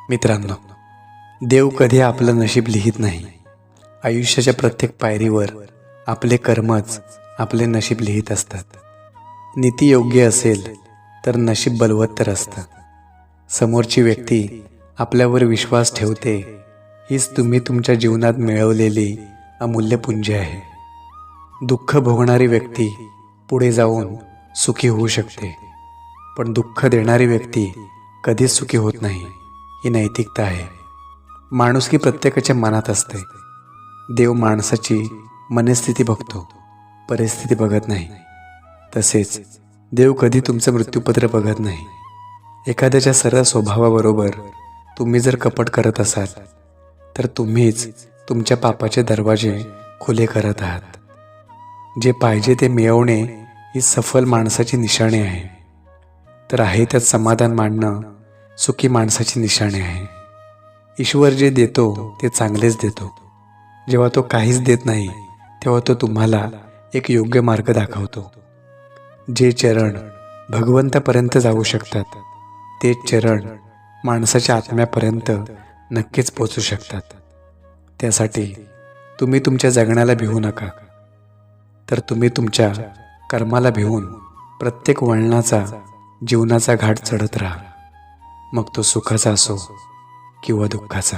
मित्रांनो, देव कधी आपलं नशीब लिहित नाही. आयुष्याच्या प्रत्येक पायरीवर आपले कर्मच आपले नशीब लिहित असतात. नीती योग्य असेल तर नशीब बलवत्तर असतं. समोरची व्यक्ती आपल्यावर विश्वास ठेवते, हीच तुम्ही तुमच्या जीवनात मिळवलेली अमूल्य पुंजी आहे. दुःख भोगणारी व्यक्ती पुढे जाऊन सुखी होऊ शकते, पण दुःख देणारी व्यक्ती कधीच सुखी होत नाही. ही नैतिकता आहे. माणुसकी प्रत्येकाच्या मनात असते. देव माणसाची मनस्थिती बघतो, परिस्थिती बघत नाही. तसेच देव कधी तुमचं मृत्यूपत्र बघत नाही. एखाद्याच्या सरळ स्वभावाबरोबर तुम्ही जर कपट करत असाल तर तुम्हीच तुमच्या पापाचे दरवाजे खुले करत आहात. जे पाहिजे ते मिळवणे ही सफल माणसाची निशाणी आहे, तर आहे त्यात समाधान मानणं सुखी माणसाची निशाणी आहे. ईश्वर जे देतो ते चांगलेच देतो. जेव्हा तो काहीच देत नाही तेव्हा तो तुम्हाला एक योग्य मार्ग दाखवतो. जे चरण भगवंतापर्यंत जाऊ शकतात तेच चरण माणसाच्या आत्म्यापर्यंत नक्कीच पोचू शकतात. त्यासाठी तुम्ही तुमच्या जगण्याला भिवू नका, तर तुम्ही तुमच्या कर्माला भिवून प्रत्येक वळणाचा जीवनाचा घाट चढत राहा. मग तो सुखाचा असो किंवा दुःखाचा.